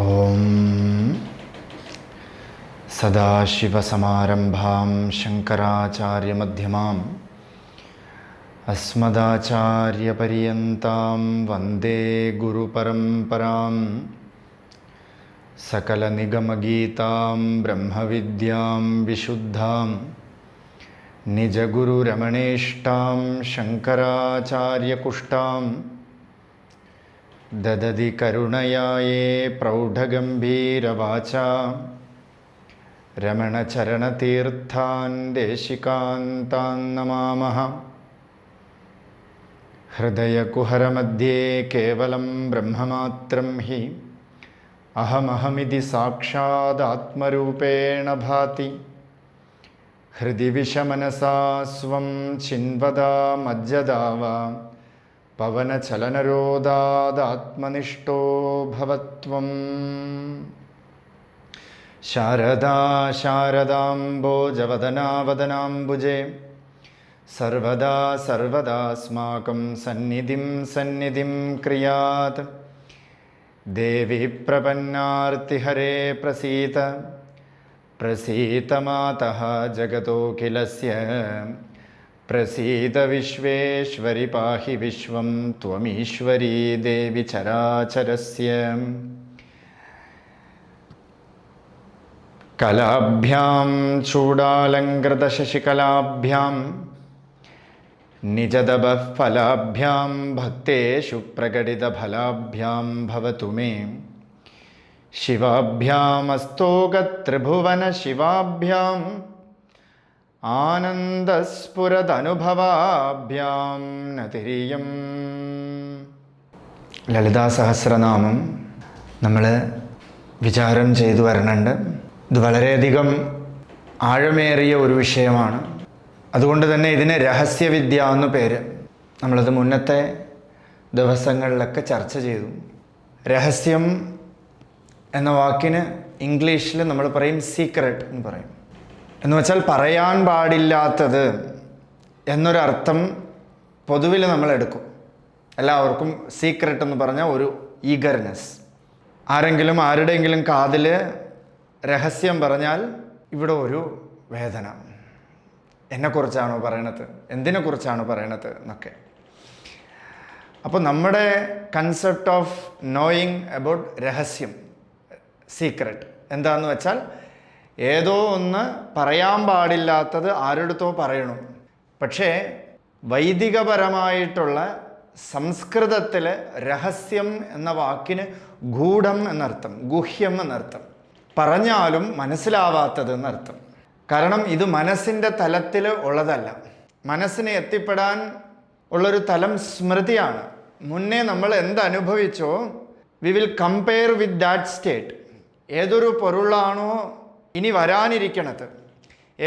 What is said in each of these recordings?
ഓം സദാശിവസമാരംഭാം ശങ്കരാചാര്യമധ്യമാം അസ്മദാചാര്യപര്യന്താം വന്ദേ ഗുരുപരമ്പരാം. സകലനിഗമഗീതാം ബ്രഹ്മവിദ്യാം വിശുദ്ധാം നിജഗുരുരമണേഷ്ടാം ശങ്കരാചാര്യകുഷ്ടാം ദദതി കരുണയായേ പ്രൗഢഗംഭീരവാചാ രമണചരണതീർത്ഥാൻ ദേശികാന്താൻ നമാമഃ. ഹൃദയകുഹരമധ്യേ കേവലം ബ്രഹ്മമാത്രം ഹി അഹമഹമിതി സാക്ഷാദാത്മരൂപേണ ഭാതി. ഹൃദി വിഷമനസാ സ്വം ചിൻവദാ മജ്ജദാവാ പവനചലനരോധാദാത്മനിഷ്ഠോ ഭവത്വം. ശാരദാ ശാരദാംബോജവദനാവദനാംബുജേ സർവദാ സർവദാസ്മാകം സന്നിധിം സന്നിധിം ക്രിയാത്. ദേവി പ്രപന്നാർത്തിഹരേ പ്രസീത പ്രസീത മാതഃ ജഗതോഖിലസ്യ. പ്രസീത വിശ്വേശ്വരി പാഹി വിശ്വം ത്വമീശ്വരീ ദേവി ചരാചരസ്യ. കലാഭ്യാം ചൂടാലങ്കൃതശശികലാഭ്യാം നിജദഭഃ ഫലാഭ്യാം ഭക്തേഷു പ്രകടിതഫലാഭ്യാം ഭവതു മേ. ശിവാഭ്യാമസ്തോകത്രിഭുവന ശിവാഭ്യാം ആനന്ദസ്ഫുരദനുഭവാഭ്യാം നതിരിയം. ലളിതാ സഹസ്രനാമം നമ്മൾ വിചാരം ചെയ്തു വരണുണ്ട്. ഇത് വളരെയധികം ആഴമേറിയ ഒരു വിഷയമാണ്. അതുകൊണ്ട് തന്നെ ഇതിന് രഹസ്യവിദ്യ എന്നു പേര്. നമ്മളത് മുന്നത്തെ ദിവസങ്ങളിലൊക്കെ ചർച്ച ചെയ്തു. രഹസ്യം എന്ന വാക്കിന് ഇംഗ്ലീഷിൽ നമ്മൾ പറയും സീക്രട്ട് എന്ന് പറയും. എന്ന് വെച്ചാൽ പറയാൻ പാടില്ലാത്തത് എന്നൊരർത്ഥം പൊതുവിൽ നമ്മൾ എടുക്കും. എല്ലാവർക്കും സീക്രട്ട് എന്ന് പറഞ്ഞാൽ ഒരു ഈഗർനെസ്. ആരെങ്കിലും ആരുടെയെങ്കിലും കാതിൽ രഹസ്യം പറഞ്ഞാൽ ഇവിടെ ഒരു വേദന. എന്നെക്കുറിച്ചാണോ പറയണത്, എന്തിനെക്കുറിച്ചാണ് പറയണത് എന്നൊക്കെ. അപ്പോൾ നമ്മുടെ കൺസെപ്റ്റ് ഓഫ് നോയിങ് അബൌട്ട് രഹസ്യം, സീക്രട്ട് എന്താണെന്ന് വെച്ചാൽ ഏതോ ഒന്ന് പറയാൻ പാടില്ലാത്തത് ആരുടെത്തോ പറയണം. പക്ഷേ വൈദികപരമായിട്ടുള്ള സംസ്കൃതത്തിൽ രഹസ്യം എന്ന വാക്കിന് ഗൂഢം എന്നർത്ഥം, ഗുഹ്യം എന്നർത്ഥം, പറഞ്ഞാലും മനസ്സിലാവാത്തത് എന്നർത്ഥം. കാരണം ഇത് മനസ്സിൻ്റെ തലത്തിൽ ഉള്ളതല്ല. മനസ്സിന് എത്തിപ്പെടാൻ ഉള്ളൊരു തലം സ്മൃതിയാണ്. മുന്നേ നമ്മൾ എന്തനുഭവിച്ചോ we will compare with that state. ഏതൊരു പൊരുളാണോ ഇനി വരാനിരിക്കണത്,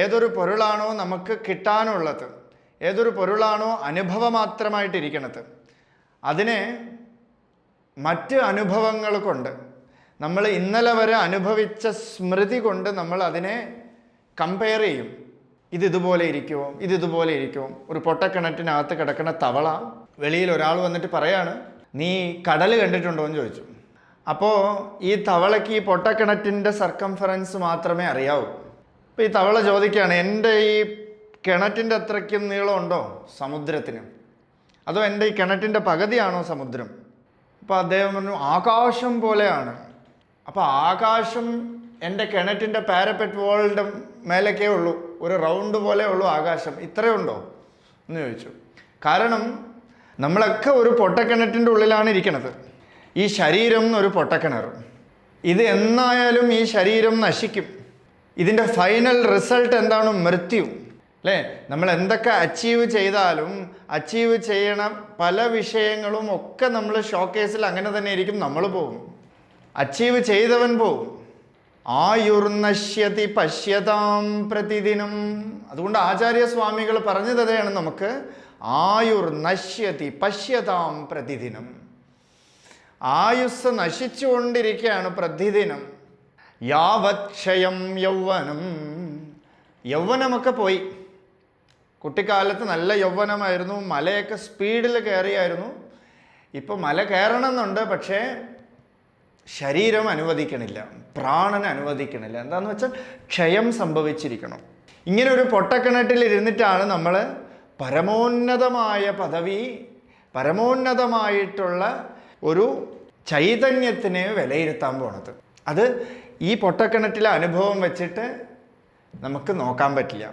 ഏതൊരു പൊരുളാണോ നമുക്ക് കിട്ടാനുള്ളത്, ഏതൊരു പൊരുളാണോ അനുഭവമാത്രമായിട്ടിരിക്കണത്, അതിനെ മറ്റ് അനുഭവങ്ങൾ കൊണ്ട്, നമ്മൾ ഇന്നലെ വരെ അനുഭവിച്ച സ്മൃതി കൊണ്ട് നമ്മൾ അതിനെ കമ്പയർ ചെയ്യും. ഇതുപോലെ ഇരിക്കുമോ, ഇതുപോലെ ഇരിക്കുമോ. ഒരു പൊട്ടക്കിണറ്റിനകത്ത് കിടക്കുന്ന തവള വെളിയിൽ ഒരാൾ വന്നിട്ട് പറയാണ്, നീ കടൽ കണ്ടിട്ടുണ്ടോ എന്ന് ചോദിച്ചു. അപ്പോൾ ഈ തവളയ്ക്ക് ഈ പൊട്ടക്കിണറ്റിൻ്റെ സർക്കംഫറൻസ് മാത്രമേ അറിയാവൂ. അപ്പോൾ ഈ തവള ചോദിക്കുകയാണ്, എൻ്റെ ഈ കിണറ്റിൻ്റെ അത്രയ്ക്കും നീളമുണ്ടോ സമുദ്രത്തിന്, അതോ എൻ്റെ ഈ കിണറ്റിൻ്റെ പകുതിയാണോ സമുദ്രം? അപ്പോൾ അദ്ദേഹം പറഞ്ഞു, ആകാശം പോലെയാണ്. അപ്പോൾ ആകാശം എൻ്റെ കിണറ്റിൻ്റെ പാരപ്പറ്റ് വാളിൻ്റെ മേലേക്കേ ഉള്ളൂ, ഒരു റൗണ്ട് പോലെ ഉള്ളൂ ആകാശം, ഇത്രയേ ഉണ്ടോ എന്ന് ചോദിച്ചു. കാരണം നമ്മളൊക്കെ ഒരു പൊട്ടക്കിണറ്റിൻ്റെ ഉള്ളിലാണ് ഇരിക്കണത്. ഈ ശരീരം ഒരു പൊട്ടക്കിണർ. ഇത് എന്നായാലും ഈ ശരീരം നശിക്കും. ഇതിൻ്റെ ഫൈനൽ റിസൾട്ട് എന്താണ്? മൃത്യു. അല്ലേ? നമ്മൾ എന്തൊക്കെ അച്ചീവ് ചെയ്താലും അച്ചീവ് ചെയ്യണ പല വിഷയങ്ങളും ഒക്കെ നമ്മൾ ഷോക്കേസിൽ അങ്ങനെ തന്നെ ഇരിക്കും. നമ്മൾ പോകും, അച്ചീവ് ചെയ്തവൻ പോകും. ആയുർനശ്യതി പശ്യതാം പ്രതിദിനം. അതുകൊണ്ട് ആചാര്യസ്വാമികൾ പറഞ്ഞത് അതാണ് നമുക്ക്. ആയുർനശ്യതി പശ്യതാം പ്രതിദിനം. ആയുസ് നശിച്ചുകൊണ്ടിരിക്കുകയാണ് പ്രതിദിനം. യാവത് ക്ഷയം യൗവനം യൗവനമൊക്കെ പോയി. കുട്ടിക്കാലത്ത് നല്ല യൗവനമായിരുന്നു, മലയൊക്കെ സ്പീഡിൽ കയറിയായിരുന്നു. ഇപ്പോൾ മല കയറണമെന്നുണ്ട്, പക്ഷേ ശരീരം അനുവദിക്കണില്ല, പ്രാണൻ അനുവദിക്കണില്ല. എന്താണെന്ന് വെച്ചാൽ ക്ഷയം സംഭവിച്ചിരിക്കണം. ഇങ്ങനെ ഒരു പൊട്ടക്കിണറ്റിൽ ഇരുന്നിട്ടാണ് നമ്മൾ പരമോന്നതമായ പദവി, പരമോന്നതമായിട്ടുള്ള ഒരു ചൈതന്യത്തിനെ വിലയിരുത്താൻ പോണത്. അത് ഈ പൊട്ടക്കിണറ്റിലെ അനുഭവം വെച്ചിട്ട് നമുക്ക് നോക്കാൻ പറ്റില്ല.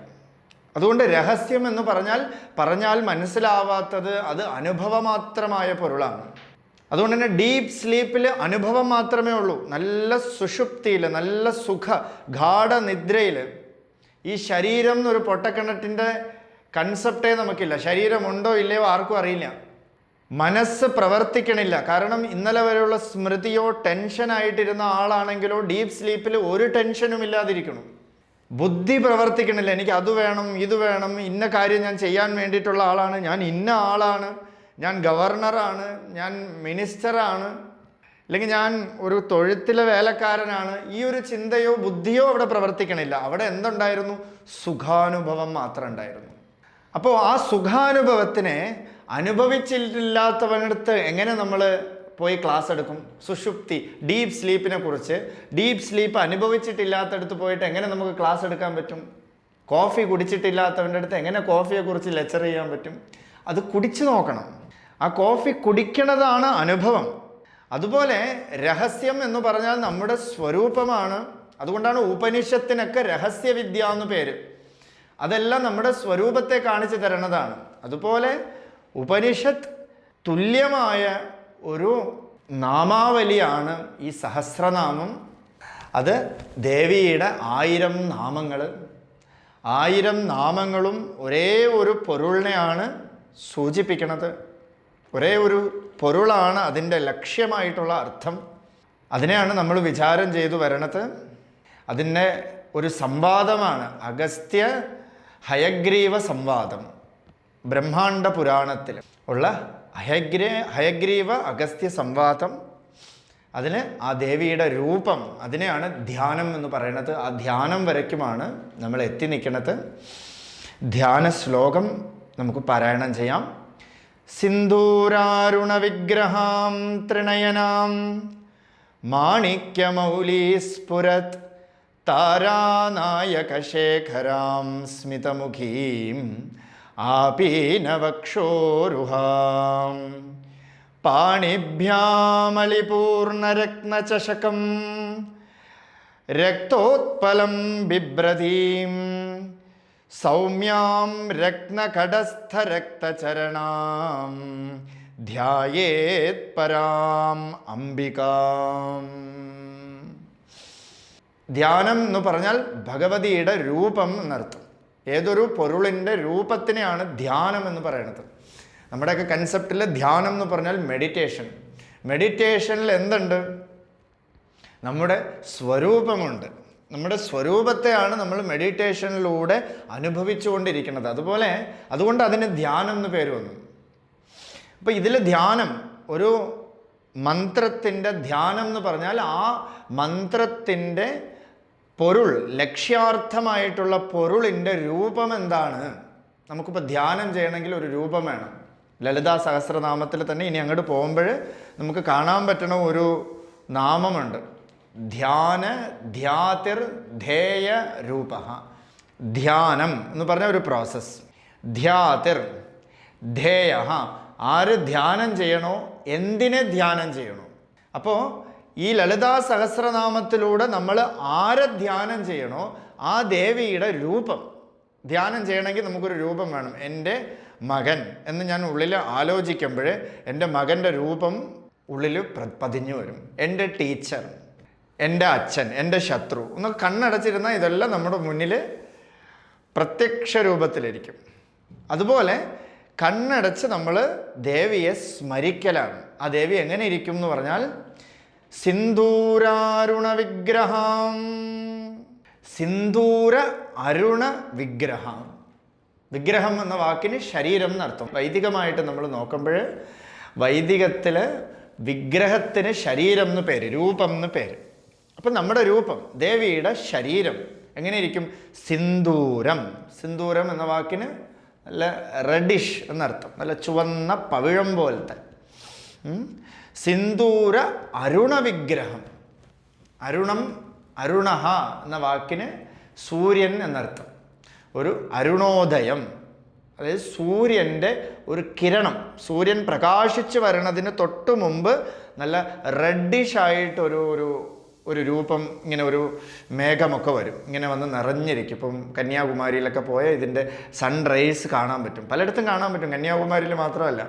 അതുകൊണ്ട് രഹസ്യം എന്ന് പറഞ്ഞാൽ മനസ്സിലാവാത്തത് അത് അനുഭവമാത്രമായ പൊരുളാണ്. അതുകൊണ്ട് തന്നെ ഡീപ്പ് സ്ലീപ്പിൽ അനുഭവം മാത്രമേ ഉള്ളൂ. നല്ല സുഷുപ്തിയിൽ, നല്ല ഗാഠനിദ്രയിൽ ഈ ശരീരം എന്നൊരു പൊട്ടക്കിണറ്റിൻ്റെ കൺസെപ്റ്റേ നമുക്കില്ല. ശരീരമുണ്ടോ ഇല്ലയോ ആർക്കും അറിയില്ല. മനസ്സ് പ്രവർത്തിക്കണില്ല. കാരണം ഇന്നലെ വരെയുള്ള സ്മൃതിയോ ടെൻഷനായിട്ടിരുന്ന ആളാണെങ്കിലോ ഡീപ്പ് സ്ലീപ്പിൽ ഒരു ടെൻഷനും ഇല്ലാതിരിക്കണം. ബുദ്ധി പ്രവർത്തിക്കണില്ല. എനിക്ക് അത് വേണം, ഇത് വേണം, ഇന്ന കാര്യം ഞാൻ ചെയ്യാൻ വേണ്ടിയിട്ടുള്ള ആളാണ്, ഞാൻ ഇന്ന ആളാണ്, ഞാൻ ഗവർണറാണ്, ഞാൻ മിനിസ്റ്ററാണ്, അല്ലെങ്കിൽ ഞാൻ ഒരു തൊഴുത്തിലെ വേലക്കാരനാണ്. ഈ ഒരു ചിന്തയോ ബുദ്ധിയോ അവിടെ പ്രവർത്തിക്കണില്ല. അവിടെ എന്തുണ്ടായിരുന്നു? സുഖാനുഭവം മാത്രം ഉണ്ടായിരുന്നു. അപ്പോൾ ആ സുഖാനുഭവത്തിനെ അനുഭവിച്ചിട്ടില്ലാത്തവനടുത്ത് എങ്ങനെ നമ്മൾ പോയി ക്ലാസ് എടുക്കും? സുഷുപ്തി, ഡീപ്പ് സ്ലീപ്പിനെ കുറിച്ച്, ഡീപ്പ് സ്ലീപ്പ് അനുഭവിച്ചിട്ടില്ലാത്തടത്ത് പോയിട്ട് എങ്ങനെ നമുക്ക് ക്ലാസ് എടുക്കാൻ പറ്റും? കോഫി കുടിച്ചിട്ടില്ലാത്തവൻ്റെ അടുത്ത് എങ്ങനെ കോഫിയെക്കുറിച്ച് ലെക്ചർ ചെയ്യാൻ പറ്റും? അത് കുടിച്ചു നോക്കണം. ആ കോഫി കുടിക്കണതാണ് അനുഭവം. അതുപോലെ രഹസ്യം എന്ന് പറഞ്ഞാൽ നമ്മുടെ സ്വരൂപമാണ്. അതുകൊണ്ടാണ് ഉപനിഷത്തിനൊക്കെ രഹസ്യവിദ്യ എന്ന് പേര്. അതെല്ലാം നമ്മുടെ സ്വരൂപത്തെ കാണിച്ചു തരണതാണ്. അതുപോലെ ഉപനിഷത്ത് തുല്യമായ ഒരു നാമാവലിയാണ് ഈ സഹസ്രനാമം. അത് ദേവിയുടെ 1000 നാമങ്ങൾ. 1000 നാമങ്ങളും ഒരേ ഒരു പൊരുളിനെയാണ് സൂചിപ്പിക്കുന്നത്. ഒരേ ഒരു പൊരുളാണ് അതിൻ്റെ ലക്ഷ്യമായിട്ടുള്ള അർത്ഥം. അതിനെയാണ് നമ്മൾ വിചാരം ചെയ്തു വരണത്. അതിൻ്റെ ഒരു സംവാദമാണ് അഗസ്ത്യ ഹയഗ്രീവ സംവാദം. ബ്രഹ്മാണ്ഡ പുരാണത്തിൽ ഉള്ള ഹയഗ്രീവ അഗസ്ത്യ സംവാദം. അതിന് ആ ദേവിയുടെ രൂപം, അതിനെയാണ് ധ്യാനം എന്ന് പറയുന്നത്. ആ ധ്യാനം വരയ്ക്കുമാണ് നമ്മൾ എത്തി നിൽക്കുന്നത്. ധ്യാന ശ്ലോകം നമുക്ക് പാരായണം ചെയ്യാം. സിന്ദൂരാരുണ വിഗ്രഹാം ത്രിനയനാം മാണിക്യമൗലീസ്ഫുരത് താരാനായകശേഖരാം സ്മിതമുഖീം ആപീനവക്ഷോരുഹാം പാണിഭ്യാമളിപൂർണരത്നചഷകം രക്തോത്പലം ബിഭ്രതീം സൗമ്യാം രത്നകടസ്ഥരക്തചരണാം ധ്യായേത് പരാം അംബികാം. ധ്യാനം എന്ന് പറഞ്ഞാൽ ഭഗവതിയുടെ രൂപം എന്നർത്ഥം. ഏതൊരു പൊരുളിൻ്റെ രൂപത്തിനെയാണ് ധ്യാനം എന്ന് പറയുന്നത്. നമ്മുടെയൊക്കെ കൺസെപ്റ്റിൽ ധ്യാനം എന്ന് പറഞ്ഞാൽ മെഡിറ്റേഷൻ. മെഡിറ്റേഷനിൽ എന്തുണ്ട്? നമ്മുടെ സ്വരൂപമുണ്ട്. നമ്മുടെ സ്വരൂപത്തെയാണ് നമ്മൾ മെഡിറ്റേഷനിലൂടെ അനുഭവിച്ചുകൊണ്ടിരിക്കുന്നത്. അതുകൊണ്ട് അതിന് ധ്യാനം എന്ന് പേര് വന്നു. അപ്പോൾ ഇതിൽ ധ്യാനം, ഒരു മന്ത്രത്തിൻ്റെ ധ്യാനം എന്ന് പറഞ്ഞാൽ ആ മന്ത്രത്തിൻ്റെ പൊരുൾ, ലക്ഷ്യാർത്ഥമായിട്ടുള്ള പൊരുളിൻ്റെ രൂപം എന്താണ്? നമുക്കിപ്പോൾ ധ്യാനം ചെയ്യണമെങ്കിൽ ഒരു രൂപം വേണം. ലളിതാ സഹസ്രനാമത്തിൽ തന്നെ ഇനി അങ്ങോട്ട് പോകുമ്പോൾ നമുക്ക് കാണാൻ പറ്റണ ഒരു നാമമുണ്ട്. ധ്യാതിർ ധേയ രൂപ. ധ്യാനം എന്ന് പറഞ്ഞ ഒരു പ്രോസസ്സ്. ധ്യാതിർ ധേയ, ആര് ധ്യാനം ചെയ്യണോ, എന്തിനെ ധ്യാനം ചെയ്യണോ. അപ്പോൾ ഈ ലളിതാ സഹസ്രനാമത്തിലൂടെ നമ്മൾ ആരെ ധ്യാനം ചെയ്യണോ ആ ദേവിയുടെ രൂപം ധ്യാനം ചെയ്യണമെങ്കിൽ നമുക്കൊരു രൂപം വേണം. എൻ്റെ മകൻ എന്ന് ഞാൻ ഉള്ളിൽ ആലോചിക്കുമ്പോൾ എൻ്റെ മകൻ്റെ രൂപം ഉള്ളിൽ പതിഞ്ഞു വരും. എൻ്റെ ടീച്ചർ, എൻ്റെ അച്ഛൻ, എൻ്റെ ശത്രു എന്നൊക്കെ കണ്ണടച്ചിരുന്നാൽ ഇതെല്ലാം നമ്മുടെ മുന്നിൽ പ്രത്യക്ഷ രൂപത്തിലിരിക്കും. അതുപോലെ കണ്ണടച്ച് നമ്മൾ ദേവിയെ സ്മരിക്കലാണ്. ആ ദേവി എങ്ങനെ ഇരിക്കും എന്ന് പറഞ്ഞാൽ സിന്ദൂരാരുണ വിഗ്രഹം. സിന്ദൂര അരുണ വിഗ്രഹം. വിഗ്രഹം എന്ന വാക്കിന് ശരീരം എന്നർത്ഥം. വൈദികമായിട്ട് നമ്മൾ നോക്കുമ്പോൾ വൈദികത്തിൽ വിഗ്രഹത്തിന് ശരീരം എന്ന് പേര്, രൂപം എന്ന് പേര്. അപ്പം നമ്മുടെ രൂപം, ദേവിയുടെ ശരീരം, എങ്ങനെയിരിക്കും? സിന്ദൂരം. സിന്ദൂരം എന്ന വാക്കിന് നല്ല റെഡിഷ് എന്നർത്ഥം, നല്ല ചുവന്ന പവിഴം പോലത്തെ. സിന്ദൂര അരുണ വിഗ്രഹം. അരുണം, അരുണഹ എന്ന വാക്കിന് സൂര്യൻ എന്നർത്ഥം. ഒരു അരുണോദയം, അതായത് സൂര്യൻ്റെ ഒരു കിരണം, സൂര്യൻ പ്രകാശിച്ച് വരണതിന് തൊട്ട് മുമ്പ് നല്ല റെഡിഷ് ആയിട്ട് ഒരു രൂപം, ഇങ്ങനെ ഒരു മേഘമൊക്കെ വരും, ഇങ്ങനെ വന്ന് നിറഞ്ഞിരിക്കും. ഇപ്പം കന്യാകുമാരിയിലൊക്കെ പോയാൽ ഇതിൻ്റെ സൺറൈസ് കാണാൻ പറ്റും, പലയിടത്തും കാണാൻ പറ്റും, കന്യാകുമാരിയിൽ മാത്രമല്ല.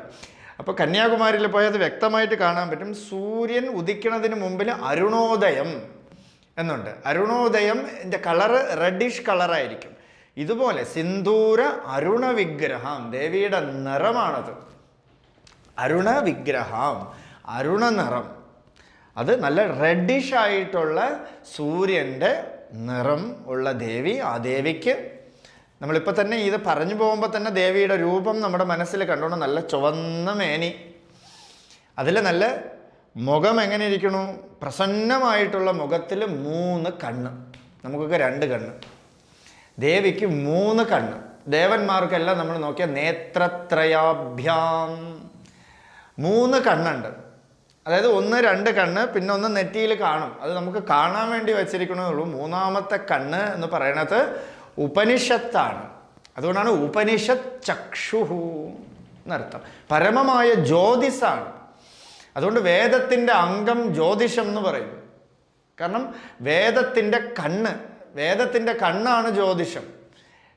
അപ്പോൾ കന്യാകുമാരിയിൽ പോയാൽ അത് വ്യക്തമായിട്ട് കാണാൻ പറ്റും. സൂര്യൻ ഉദിക്കണതിന് മുമ്പിൽ അരുണോദയം എന്നുണ്ട്. അരുണോദയം എൻ്റെ കളറ് റെഡിഷ് കളറായിരിക്കും. ഇതുപോലെ സിന്ദൂര അരുണ വിഗ്രഹം, ദേവിയുടെ നിറമാണത്. അരുണ വിഗ്രഹം, അരുണ നിറം, അത് നല്ല റെഡിഷ് ആയിട്ടുള്ള സൂര്യൻ്റെ നിറം ഉള്ള ദേവി. ആ ദേവിക്ക് നമ്മളിപ്പോൾ തന്നെ ഇത് പറഞ്ഞു പോകുമ്പോൾ തന്നെ ദേവിയുടെ രൂപം നമ്മുടെ മനസ്സിൽ കണ്ടോണം. നല്ല ചുവന്ന മേനി, അതിൽ നല്ല മുഖം എങ്ങനെ ഇരിക്കണു? പ്രസന്നമായിട്ടുള്ള മുഖത്തിൽ 3 കണ്ണ്. നമുക്കൊക്കെ 2 കണ്ണ്, ദേവിക്ക് 3 കണ്ണ്. ദേവന്മാർക്കെല്ലാം നമ്മൾ നോക്കിയാൽ നേത്രത്രയാഭ്യാം 3 കണ്ണുണ്ട്. അതായത് 1-2 കണ്ണ്, പിന്നെ ഒന്ന് നെറ്റിയിൽ കാണും, അത് നമുക്ക് കാണാൻ വേണ്ടി വെച്ചിരിക്കണേ ഉള്ളൂ. 3ാമത്തെ കണ്ണ് എന്ന് പറയണത് ഉപനിഷത്താണ്. അതുകൊണ്ടാണ് ഉപനിഷത്ത് ചക്ഷുഹു എന്നർത്ഥം, പരമമായ ജ്യോതിസാണ്. അതുകൊണ്ട് വേദത്തിൻ്റെ അംഗം ജ്യോതിഷം എന്ന് പറയും. കാരണം വേദത്തിൻ്റെ കണ്ണാണ് ജ്യോതിഷം.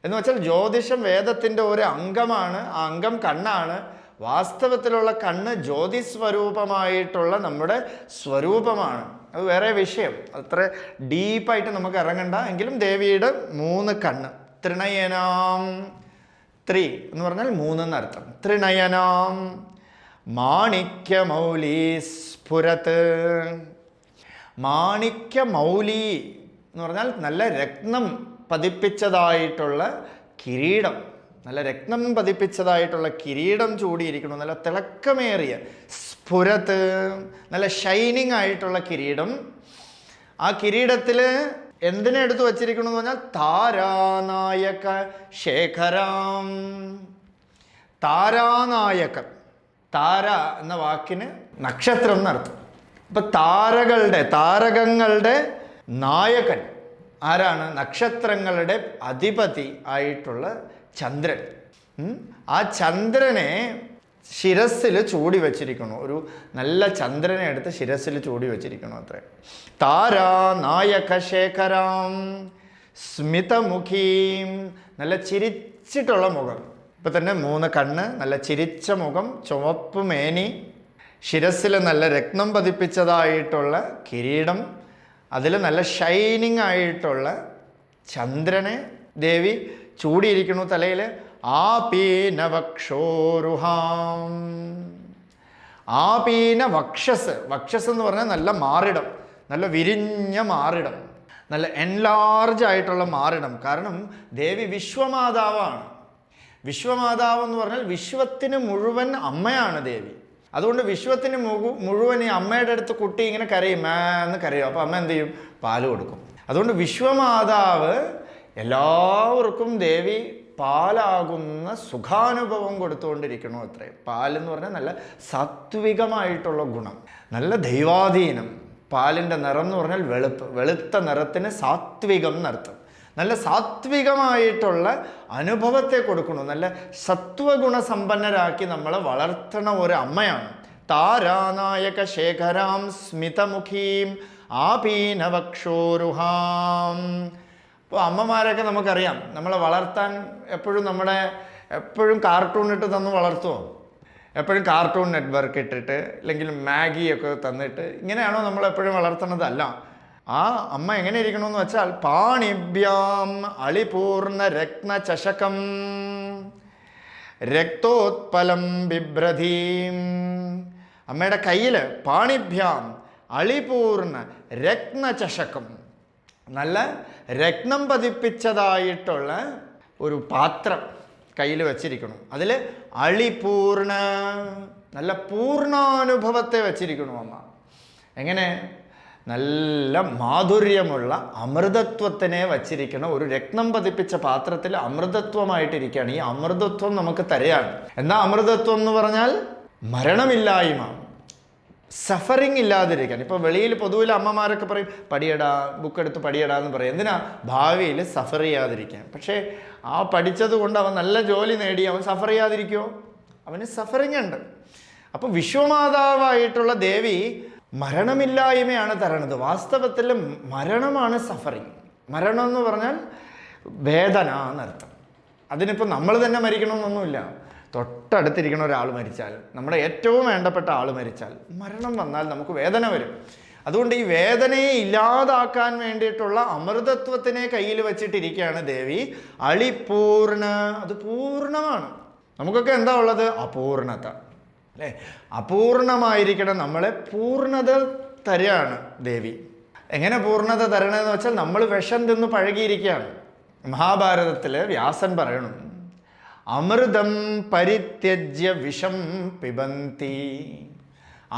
എന്ന് വെച്ചാൽ ജ്യോതിഷം വേദത്തിൻ്റെ ഒരു അംഗമാണ്, ആ അംഗം കണ്ണാണ്. വാസ്തവത്തിലുള്ള കണ്ണ് ജ്യോതി സ്വരൂപമായിട്ടുള്ള നമ്മുടെ സ്വരൂപമാണ്. അത് വേറെ വിഷയം, അത്ര ഡീപ്പായിട്ട് നമുക്ക് ഇറങ്ങണ്ട. എങ്കിലും ദേവിയുടെ 3 കണ്ണ്. ത്രിനയനാം, ത്രി എന്ന് പറഞ്ഞാൽ 3 എന്നർത്ഥം. ത്രിനയനാം മാണിക്യമൗലി സ്ഫുരത്ത്. മാണിക്യമൗലി എന്ന് പറഞ്ഞാൽ നല്ല രത്നം പതിപ്പിച്ചതായിട്ടുള്ള കിരീടം, നല്ല രത്നം പതിപ്പിച്ചതായിട്ടുള്ള കിരീടം ചൂടിയിരിക്കണം. നല്ല തിളക്കമേറിയ സ്ഫുരത്ത്, നല്ല ഷൈനിങ് ആയിട്ടുള്ള കിരീടം. ആ കിരീടത്തിൽ എന്തിനെ എടുത്തു വച്ചിരിക്കണമെന്ന് പറഞ്ഞാൽ താരാനായക ശേഖരം. താരാനായകൻ, താര എന്ന വാക്കിന് നക്ഷത്രം എന്നർത്ഥം. അപ്പൊ താരകങ്ങളുടെ നായകൻ ആരാണ്? നക്ഷത്രങ്ങളുടെ അധിപതി ആയിട്ടുള്ള ചന്ദ്രൻ. ആ ചന്ദ്രനെ ശിരസ്സിൽ ചൂടി വച്ചിരിക്കണു. ഒരു നല്ല ചന്ദ്രനെ എടുത്ത് ശിരസ്സിൽ ചൂടി വച്ചിരിക്കണു അത്രേ. താരാ നായക ശേഖരം സ്മിതമുഖീം, നല്ല ചിരിച്ചിട്ടുള്ള മുഖം. ഇപ്പം തന്നെ 3 കണ്ണ്, നല്ല ചിരിച്ച മുഖം, ചുവപ്പ് മേനി, ശിരസ്സിൽ നല്ല രത്നം പതിപ്പിച്ചതായിട്ടുള്ള കിരീടം, അതിൽ നല്ല ഷൈനിങ് ആയിട്ടുള്ള ചന്ദ്രനെ ദേവി ചൂടിയിരിക്കുന്നു തലയിൽ. ആപീന വക്ഷോരുഹാം, ആപീന വക്ഷസ്. വക്ഷസ് എന്ന് പറഞ്ഞാൽ നല്ല മാറിടം, നല്ല വിരിഞ്ഞ മാറിടം, നല്ല എൻലാർജ് ആയിട്ടുള്ള മാറിടം. കാരണം ദേവി വിശ്വമാതാവാണ്. വിശ്വമാതാവ് എന്ന് പറഞ്ഞാൽ വിശ്വത്തിന് മുഴുവൻ അമ്മയാണ് ദേവി. അതുകൊണ്ട് വിശ്വത്തിന് മുഴുവൻ ഈ അമ്മയുടെ അടുത്ത് കുട്ടി ഇങ്ങനെ കരയും, എന്ന് കരയും. അപ്പോൾ അമ്മ എന്ത് ചെയ്യും? പാല് കൊടുക്കും. അതുകൊണ്ട് വിശ്വമാതാവ് എല്ലാവർക്കും ദേവി പാലാകുന്ന സുഖാനുഭവം കൊടുത്തുകൊണ്ടിരിക്കണോ അത്രയും. പാലെന്ന് പറഞ്ഞാൽ നല്ല സാത്വികമായിട്ടുള്ള ഗുണം, നല്ല ദൈവാധീനം. പാലിൻ്റെ നിറം എന്ന് പറഞ്ഞാൽ വെളുത്ത നിറത്തിന് സാത്വികം എന്നർത്ഥം. നല്ല സാത്വികമായിട്ടുള്ള അനുഭവത്തെ കൊടുക്കണു, നല്ല സത്വഗുണസമ്പന്നരാക്കി നമ്മളെ വളർത്തണ ഒരു അമ്മയാണ്. താരാനായക ശേഖരാം സ്മിതമുഖീം ആപീനവക്ഷോരുഹാം. ഇപ്പോൾ അമ്മമാരൊക്കെ നമുക്കറിയാം, നമ്മളെ വളർത്താൻ എപ്പോഴും കാർട്ടൂൺ ഇട്ട് തന്ന് വളർത്തുമോ? എപ്പോഴും കാർട്ടൂൺ നെറ്റ്വർക്ക് ഇട്ടിട്ട് അല്ലെങ്കിൽ മാഗിയൊക്കെ തന്നിട്ട് ഇങ്ങനെയാണോ നമ്മളെപ്പോഴും വളർത്തുന്നതല്ല. ആ അമ്മ എങ്ങനെ ഇരിക്കണമെന്ന് വെച്ചാൽ പാണിഭ്യാം അളിപൂർണ രത്നചഷകം രക്തോത്പലം ബിഭ്രതീം. അമ്മയുടെ കയ്യിൽ പാണിഭ്യാം അളിപൂർണ രത്നചഷകം, നല്ല രത്നം പതിപ്പിച്ചതായിട്ടുള്ള ഒരു പാത്രം കയ്യിൽ വച്ചിരിക്കണം. അതിൽ അളിപൂർണ, നല്ല പൂർണ്ണാനുഭവത്തെ വച്ചിരിക്കണു അമ്മ. എങ്ങനെ? നല്ല മാധുര്യമുള്ള അമൃതത്വത്തിനെ വച്ചിരിക്കണ ഒരു രത്നം പതിപ്പിച്ച പാത്രത്തിൽ അമൃതത്വമായിട്ടിരിക്കുകയാണ്. ഈ അമൃതത്വം നമുക്ക് തരയാണ്. എന്നാ അമൃതത്വം എന്ന് പറഞ്ഞാൽ മരണമില്ലായ്മ, സഫറിങ് ഇല്ലാതിരിക്കാൻ. ഇപ്പോൾ വെളിയിൽ പൊതുവിൽ അമ്മമാരൊക്കെ പറയും പഠിയടാ, ബുക്കെടുത്ത് പഠിയടാ എന്ന് പറയും. എന്തിനാ? ഭാവിയിൽ സഫർ ചെയ്യാതിരിക്കാൻ. പക്ഷേ ആ പഠിച്ചത് കൊണ്ട് അവൻ നല്ല ജോലി നേടി അവൻ സഫർ ചെയ്യാതിരിക്കുമോ? അവന് സഫറിങ് ഉണ്ട്. അപ്പോൾ വിശ്വമാതാവായിട്ടുള്ള ദേവി മരണമില്ലായ്മയാണ് തരണത്. വാസ്തവത്തിൽ മരണമാണ് സഫറിങ്. മരണം എന്ന് പറഞ്ഞാൽ വേദന എന്നർത്ഥം. അതിനിപ്പോൾ നമ്മൾ തന്നെ മരിക്കണമെന്നൊന്നുമില്ല. തൊട്ടടുത്തിരിക്കുന്ന ഒരാൾ മരിച്ചാൽ, നമ്മുടെ ഏറ്റവും വേണ്ടപ്പെട്ട ആൾ മരിച്ചാൽ, മരണം വന്നാൽ നമുക്ക് വേദന വരും. അതുകൊണ്ട് ഈ വേദനയെ ഇല്ലാതാക്കാൻ വേണ്ടിയിട്ടുള്ള അമൃതത്വത്തിനെ കയ്യിൽ വെച്ചിട്ടിരിക്കുകയാണ് ദേവി. അളിപൂർണ, അത് പൂർണ്ണമാണ്. നമുക്കൊക്കെ എന്താ ഉള്ളത്? അപൂർണത, അല്ലേ? അപൂർണമായിരിക്കണം നമ്മളെ പൂർണ്ണത തരാണ് ദേവി. എങ്ങനെ പൂർണ്ണത തരണമെന്ന് വെച്ചാൽ നമ്മൾ വിഷം തിന്ന് പഴകിയിരിക്കുകയാണ്. മഹാഭാരതത്തിൽ വ്യാസൻ പറയണം, അമൃതം പരിത്യജ്യ വിഷം പിബന്തി.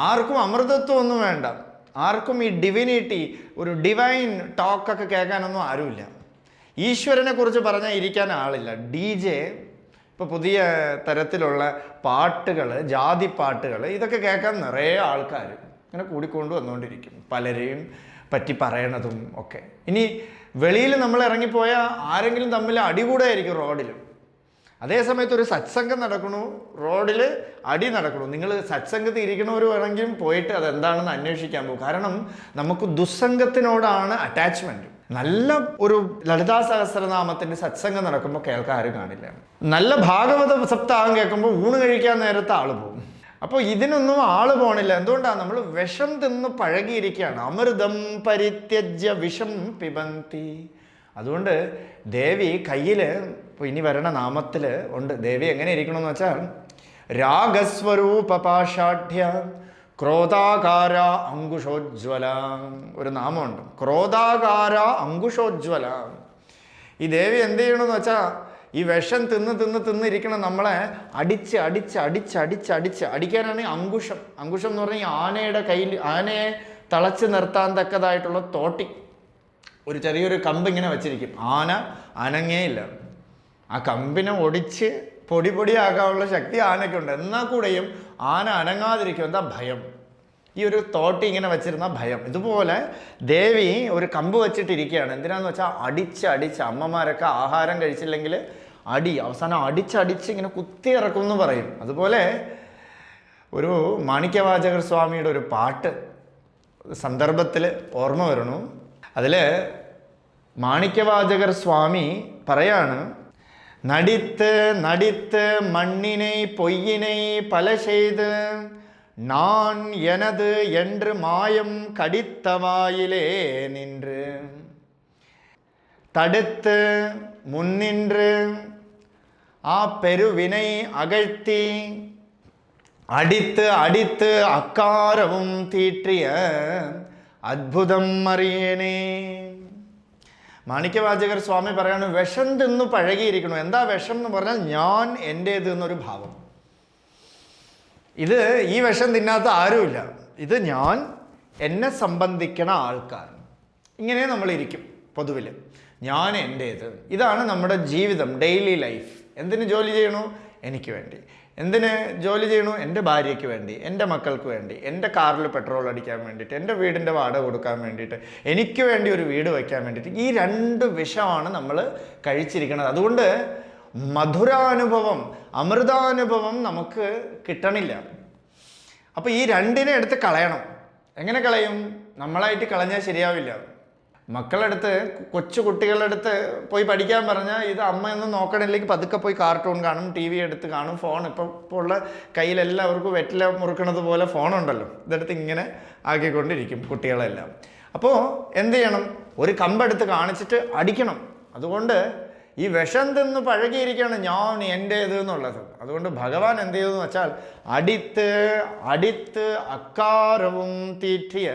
ആർക്കും അമൃതത്വം ഒന്നും വേണ്ട. ആർക്കും ഈ ഡിവിനിറ്റി, ഒരു ഡിവൈൻ ടോക്കൊക്കെ കേൾക്കാനൊന്നും ആരുമില്ല. ഈശ്വരനെ കുറിച്ച് പറഞ്ഞാൽ ഇരിക്കാൻ ആളില്ല. DJ, ഇപ്പോൾ പുതിയ തരത്തിലുള്ള പാട്ടുകൾ, ജാതി പാട്ടുകൾ, ഇതൊക്കെ കേൾക്കാൻ നിറയെ ആൾക്കാർ ഇങ്ങനെ കൂടിക്കൊണ്ട് വന്നുകൊണ്ടിരിക്കും, പലരെയും പറ്റി പറയണതും ഒക്കെ. ഇനി വെളിയിൽ നമ്മൾ ഇറങ്ങിപ്പോയാൽ ആരെങ്കിലും തമ്മിൽ അടികൂടായിരിക്കും റോഡിൽ. അതേസമയത്ത് ഒരു സത്സംഗം നടക്കണു, റോഡിൽ അടി നടക്കണു. നിങ്ങൾ സത്സംഗത്തിൽ ഇരിക്കണവർ വേണമെങ്കിലും പോയിട്ട് അതെന്താണെന്ന് അന്വേഷിക്കാൻ പോകും. കാരണം നമുക്ക് ദുസ്സംഗത്തിനോടാണ് അറ്റാച്ച്മെൻറ്റ്. നല്ല ഒരു ലളിതാ സഹസ്രനാമത്തിൻ്റെ സത്സംഗം നടക്കുമ്പോൾ കേൾക്കാൻ ആരും കാണില്ല. നല്ല ഭാഗവത സപ്താഹം കേൾക്കുമ്പോൾ ഊണ് കഴിക്കാൻ നേരത്തെ ആൾ പോകും. അപ്പോൾ ഇതിനൊന്നും ആൾ പോണില്ല. എന്തുകൊണ്ടാണ്? നമ്മൾ വിഷം തിന്ന് പഴകിയിരിക്കുകയാണ്. അമൃതം പരിത്യജ്യ വിഷം പിബന്തി. അതുകൊണ്ട് ദേവി കയ്യിൽ, ഇപ്പോൾ ഇനി വരണ നാമത്തിൽ ഉണ്ട്, ദേവി എങ്ങനെ ഇരിക്കണമെന്ന് വെച്ചാൽ രാഗസ്വരൂപ പാഷാഢ്യ ക്രോധാകാര അങ്കുശോജ്വല. ഒരു നാമമുണ്ട്, ക്രോധാകാര അങ്കുശോജ്വല. ഈ ദേവി എന്ത് ചെയ്യണമെന്ന് വെച്ചാൽ ഈ വിഷം തിന്നിരിക്കണം നമ്മളെ അടിച്ച് അടിച്ച് അടിച്ച് അടിച്ച് അടിച്ച് അടിക്കാനാണെങ്കിൽ അങ്കുശം. അങ്കുശം എന്ന് പറഞ്ഞാൽ ഈ ആനയുടെ കയ്യിൽ, ആനയെ തളച്ച് നിർത്താൻ തക്കതായിട്ടുള്ള തോട്ടി, ഒരു ചെറിയൊരു കമ്പ് ഇങ്ങനെ വെച്ചിരിക്കും. ആന അനങ്ങേയില്ല. ആ കമ്പിനെ ഒടിച്ച് പൊടി പൊടിയാക്കാനുള്ള ശക്തി ആനയ്ക്കുണ്ട്. എന്നാൽ കൂടെയും ആന അനങ്ങാതിരിക്കും. എന്താ? ഭയം. ഈ ഒരു തോട്ടി ഇങ്ങനെ വെച്ചിരുന്ന ഭയം. ഇതുപോലെ ദേവി ഒരു കമ്പ് വെച്ചിട്ടിരിക്കുകയാണ്. എന്തിനാന്ന് വെച്ചാൽ അടിച്ച് അടിച്ച്, അമ്മമാരൊക്കെ ആഹാരം കഴിച്ചില്ലെങ്കിൽ അവസാനം അടിച്ചടിച്ച് ഇങ്ങനെ കുത്തി ഇറക്കും എന്ന് പറയും. അതുപോലെ ഒരു മാണിക്യവാചകർ സ്വാമിയുടെ ഒരു പാട്ട് സന്ദർഭത്തിൽ ഓർമ്മ വരണു. അതിൽ മാണിക്യവാചകർ സ്വാമി പറയാണ്, നടിത്ത് നടിത്ത് മണ്ണിനെ പൊയ്യിനെ പല ചെയ്ത് நான் எனது என்று மாயம் கடித்த வாயிலே நின்று தடுத்து முன்னின்று ஆ பெருவினை அகழ்த்தி அடித்து அடித்து அக்காரவும் தீற்றிய അത്ഭുതം അറിയണേ. മാണിക്യവാചകർ സ്വാമി പറയാണ്, വിഷം തിന്നു പഴകിയിരിക്കണു. എന്താ വിഷം എന്ന് പറഞ്ഞാൽ ഞാൻ എൻ്റേത് എന്നൊരു ഭാവം. ഇത് ഈ വിഷം തിന്നാത്ത ആരുമില്ല. ഇത് ഞാൻ, എന്നെ സംബന്ധിക്കണ ആൾക്കാർ. ഇങ്ങനെ നമ്മളിരിക്കും പൊതുവിൽ. ഞാൻ എൻ്റേത്. ഇതാണ് നമ്മുടെ ജീവിതം, ഡെയിലി ലൈഫ്. എന്തിന് ജോലി ചെയ്യണു? എനിക്ക് വേണ്ടി. എന്തിന് ജോലി ചെയ്യണു? എൻ്റെ ഭാര്യയ്ക്ക് വേണ്ടി, എൻ്റെ മക്കൾക്ക് വേണ്ടി, എൻ്റെ കാറിൽ പെട്രോൾ അടിക്കാൻ വേണ്ടിയിട്ട്, എൻ്റെ വീടിൻ്റെ വാടക കൊടുക്കാൻ വേണ്ടിയിട്ട്, എനിക്ക് വേണ്ടി ഒരു വീട് വയ്ക്കാൻ വേണ്ടിയിട്ട്. ഈ രണ്ട് വിഷമാണ് നമ്മൾ കഴിച്ചിരിക്കുന്നത്. അതുകൊണ്ട് മധുരാനുഭവം, അമൃതാനുഭവം നമുക്ക് കിട്ടണില്ല. അപ്പോൾ ഈ രണ്ടിനെ എടുത്ത് കളയണം. എങ്ങനെ കളയും? നമ്മളായിട്ട് കളഞ്ഞാൽ ശരിയാവില്ല. മക്കളെടുത്ത്, കൊച്ചു കുട്ടികളുടെ അടുത്ത് പോയി പഠിക്കാൻ പറഞ്ഞാൽ ഇത് അമ്മ ഒന്നും നോക്കണില്ലെങ്കിൽ പതുക്കെ പോയി കാർട്ടൂൺ കാണും, TV എടുത്ത് കാണും, ഫോൺ ഇപ്പോൾ ഉള്ള കയ്യിലെല്ലാവർക്കും വെറ്റില മുറുക്കണത് പോലെ ഫോണുണ്ടല്ലോ, ഇതെടുത്ത് ഇങ്ങനെ ആക്കിക്കൊണ്ടിരിക്കും കുട്ടികളെല്ലാം. അപ്പോൾ എന്ത് ചെയ്യണം? ഒരു കമ്പെടുത്ത് കാണിച്ചിട്ട് അടിക്കണം. അതുകൊണ്ട് ഈ വിഷം തിന്ന് പഴകിയിരിക്കുകയാണ് ഞാൻ എൻ്റേത് എന്നുള്ളത്. അതുകൊണ്ട് ഭഗവാൻ എന്ത് ചെയ്തെന്ന് വെച്ചാൽ അടിത്ത് അടിത്ത് അക്കാരവും തീറ്റിയ,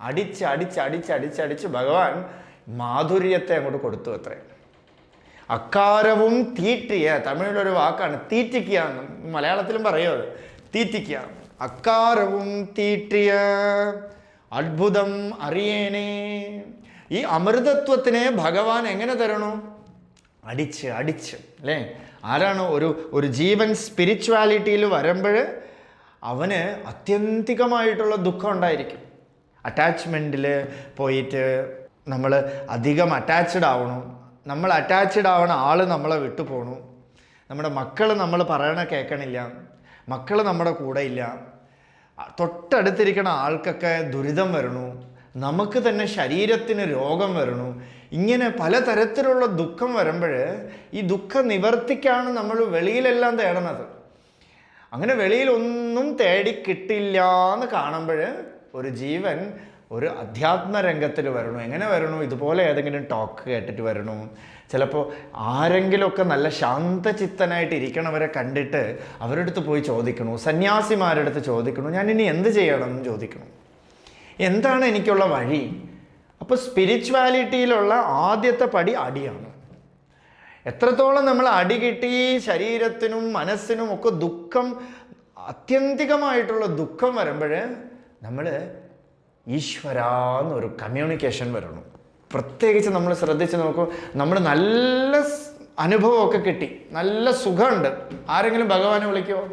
അടിച്ച് അടിച്ച് അടിച്ച് അടിച്ചടിച്ച് ഭഗവാൻ മാധുര്യത്തെ അങ്ങോട്ട് കൊടുത്തു അത്രേ. അക്കാരവും തീറ്റിയ, തമിഴിലൊരു വാക്കാണ് തീറ്റിക്കുക എന്ന്, മലയാളത്തിലും പറയുമത് തീറ്റിക്കുക. അക്കാരവും തീറ്റിയ അത്ഭുതം അറിയേണേ. ഈ അമൃതത്വത്തിനെ ഭഗവാൻ എങ്ങനെ തരണു? അടിച്ച് അടിച്ച് അല്ലേ? ആരാണ് ഒരു ജീവൻ സ്പിരിച്വാലിറ്റിയിൽ വരുമ്പോൾ അവന് അത്യന്തികമായിട്ടുള്ള ദുഃഖം ഉണ്ടായിരിക്കും. അറ്റാച്ച്മെൻറ്റിൽ പോയിട്ട് നമ്മൾ അധികം അറ്റാച്ച്ഡ് ആവണം. നമ്മൾ അറ്റാച്ച്ഡ് ആവണ ആൾ നമ്മളെ വിട്ടു പോകണു. നമ്മുടെ മക്കൾ നമ്മൾ പറയണ കേൾക്കണില്ല, മക്കൾ നമ്മുടെ കൂടെ ഇല്ല, തൊട്ടടുത്തിരിക്കുന്ന ആൾക്കൊക്കെ ദുരിതം വരണു, നമുക്ക് തന്നെ ശരീരത്തിന് രോഗം വരണു. ഇങ്ങനെ പലതരത്തിലുള്ള ദുഃഖം വരുമ്പോൾ ഈ ദുഃഖ നിവർത്തിക്കാണ് നമ്മൾ വെളിയിലെല്ലാം തേടണത്. അങ്ങനെ വെളിയിൽ ഒന്നും തേടി കിട്ടില്ല എന്ന് കാണുമ്പോൾ ഒരു ജീവൻ ഒരു അധ്യാത്മ രംഗത്തിൽ വരണു. എങ്ങനെ വരണു? ഇതുപോലെ ഏതെങ്കിലും ടോക്ക് കേട്ടിട്ട് വരണു. ചിലപ്പോൾ ആരെങ്കിലുമൊക്കെ നല്ല ശാന്തചിത്തനായിട്ട് ഇരിക്കണവരെ കണ്ടിട്ട് അവരുടെ അടുത്ത് പോയി ചോദിക്കണു, സന്യാസിമാരുടെ അടുത്ത് ചോദിക്കണു, ഞാൻ ഇനി എന്ത് ചെയ്യണം എന്ന് ചോദിക്കണം, എന്താണ് എനിക്കുള്ള വഴി. അപ്പോൾ സ്പിരിച്വാലിറ്റിയിലുള്ള ആദ്യത്തെ പടി അടിയാണ്. എത്രത്തോളം നമ്മൾ അടി കിട്ടി ശരീരത്തിനും മനസ്സിനും ഒക്കെ ദുഃഖം, ആത്യന്തികമായിട്ടുള്ള ദുഃഖം വരുമ്പോൾ നമ്മൾ ഈശ്വരാന്നൊരു കമ്മ്യൂണിക്കേഷൻ വരണം. പ്രത്യേകിച്ച് നമ്മൾ ശ്രദ്ധിച്ച് നോക്കൂ, നമ്മൾ നല്ല അനുഭവമൊക്കെ കിട്ടി, നല്ല സുഖമുണ്ട്, ആരെങ്കിലും ഭഗവാനെ വിളിക്കുമോ?